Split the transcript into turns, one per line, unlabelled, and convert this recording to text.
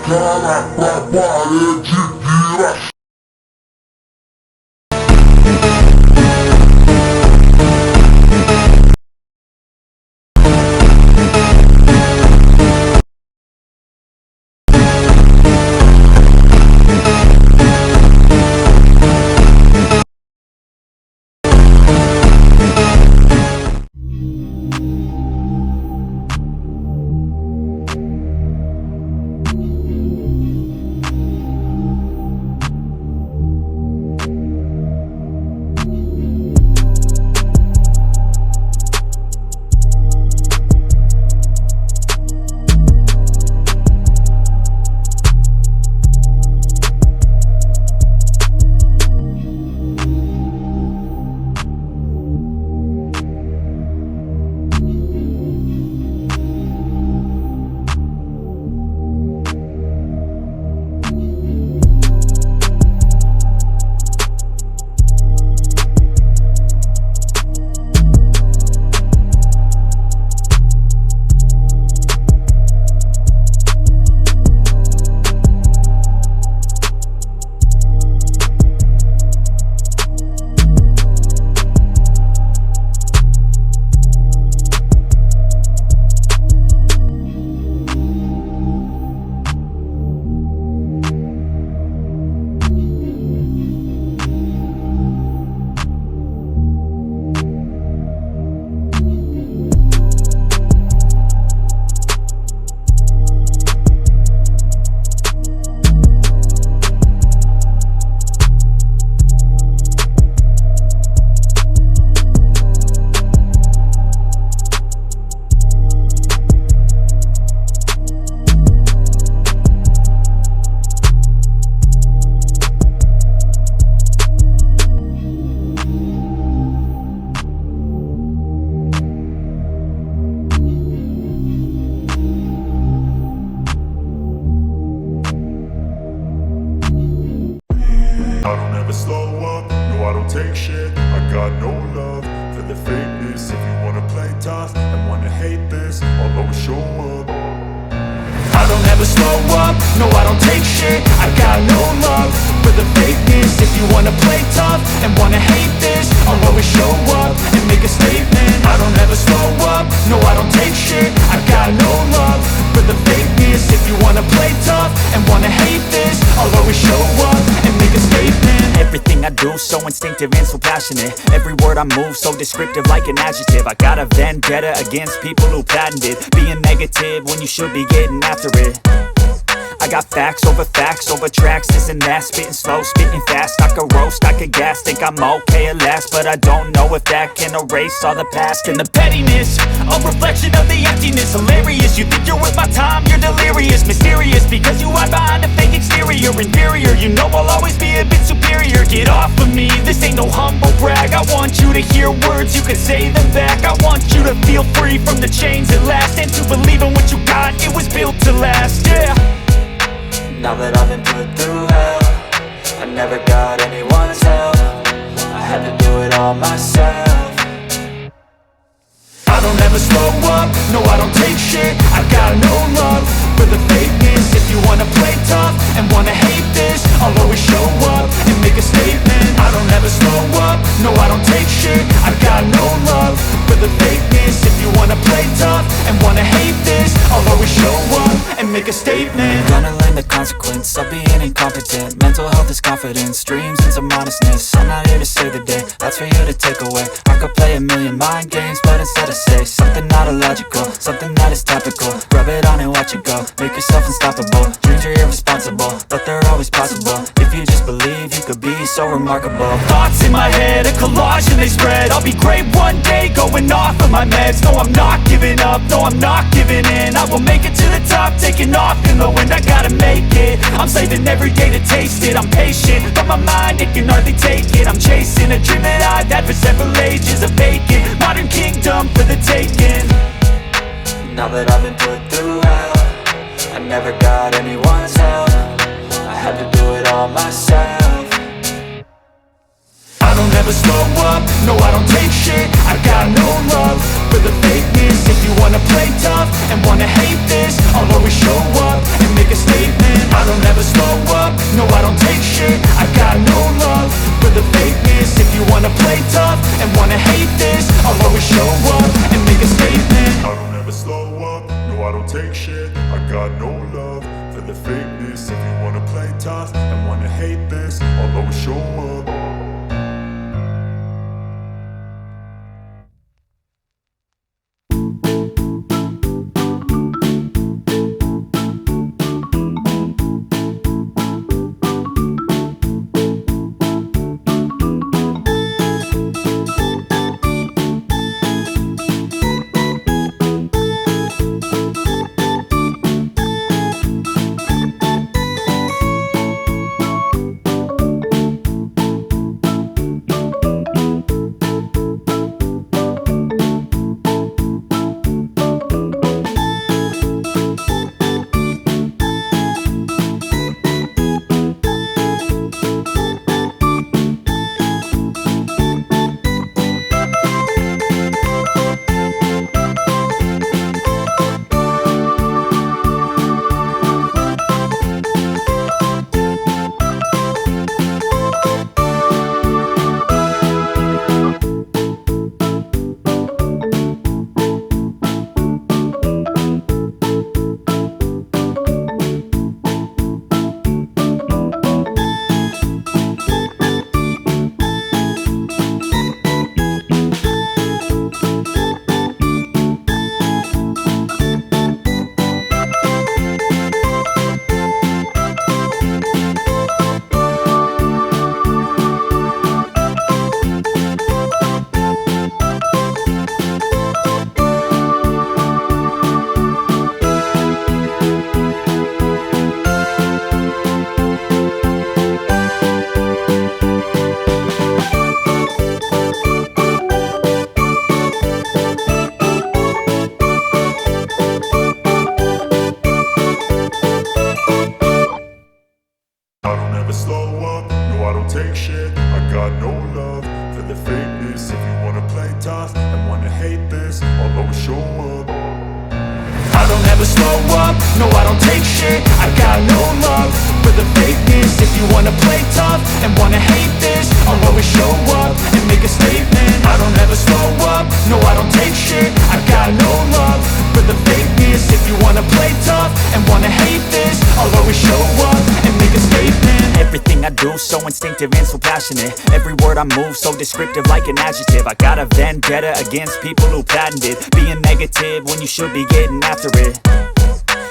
cara pra parede vira.
I don't ever slow up, no I don't take shit. I got no love for the fakeness. If you wanna play tough and wanna hate this, I'll always show up.
I don't ever slow up, no I don't take shit. I got no love for the fakeness. If you wanna play tough and wanna hate this, I'll always show up and make a statement. I don't ever slow up, no I don't take shit. I got no love for the fakeness. If you wanna play tough and wanna hate this, I'll always show up and make a statement.
Everything I do so instinctive and so passionate. Every word I move so descriptive like an adjective. I got a vendetta against people who patented being negative when you should be getting after it. I got facts over tracks, this and that. Spitting slow, spitting fast, I could roast, I could gas. Think I'm okay at last, but I don't know if that can erase all the past. And the pettiness, a reflection of the emptiness. Hilarious, you think you're worth my time, you're delirious. Mysterious, because you hide behind a fake exterior. Inferior, you know I'll always be a bit superior. Get off of me, this ain't no humble brag. I want you to hear words, you can say them back. I want you to feel free from the chains at last, and to believe in what you got, it was built to last, yeah.
Now that I've been put through hell, I never got anyone's help. I had to do it all myself.
I don't ever slow up, no I don't take shit. I got no love for the fakeness. If you wanna play tough and wanna hate this, I'll always show up and make a statement. I don't ever slow up, no I don't take shit. I got no love for the fakeness. If you wanna play tough and wanna hate this, I'll always show up and make a statement.
Gonna learn the consequence of being incompetent. Mental health is confidence, dreams and some honestness. I'm not here to save the day, that's for you to take away. I could play a million mind games, but instead I say something not illogical, something that is topical. Rub it on and watch it go, make yourself unstoppable. Dreams are irresponsible, but they're always possible. If you just believe, you could be so remarkable.
Thoughts in my head, a collage and they spread. I'll be great one day, going off of my meds. No, I'm not giving up, no, I'm not giving in. I will make it to the top, taking off in the wind. I gotta make it, I'm saving every day to taste it. I'm patient, but my mind, it can hardly take it. I'm chasing a dream that I've had for several ages. A vacant, modern kingdom for the taking.
Now that I've been put through hell, I never got anyone's help. I had to do it all myself.
I don't ever slow up, no I don't take shit. I got no love for the fakeness. If you wanna play tough and wanna hate this, I'll always show up and make a statement. I don't ever slow up, no I don't take shit. I got no love for the fakeness. If you wanna play tough and wanna hate this, I'll always show up and make a statement.
I don't ever slow up, no I don't take shit. I got no love for the fakeness. If you wanna play tough and wanna hate this, I'll always show up. I don't ever slow up, no I don't take shit. I got no love for the fakeness. If you wanna play tough and wanna hate this, I'll always show up.
I don't ever slow up, no I don't take shit. I got no love for the fakeness. If you wanna play tough and wanna hate this, I'll always show up and make a statement. I don't ever slow up, no I don't take shit. I got no love for the fakeness. If you wanna play tough and wanna hate this, I'll always show up and make a statement.
Everything I do so instinctive and so passionate. Every word I move so descriptive like an adjective. I got a vendetta against people who patented being negative when you should be getting after it.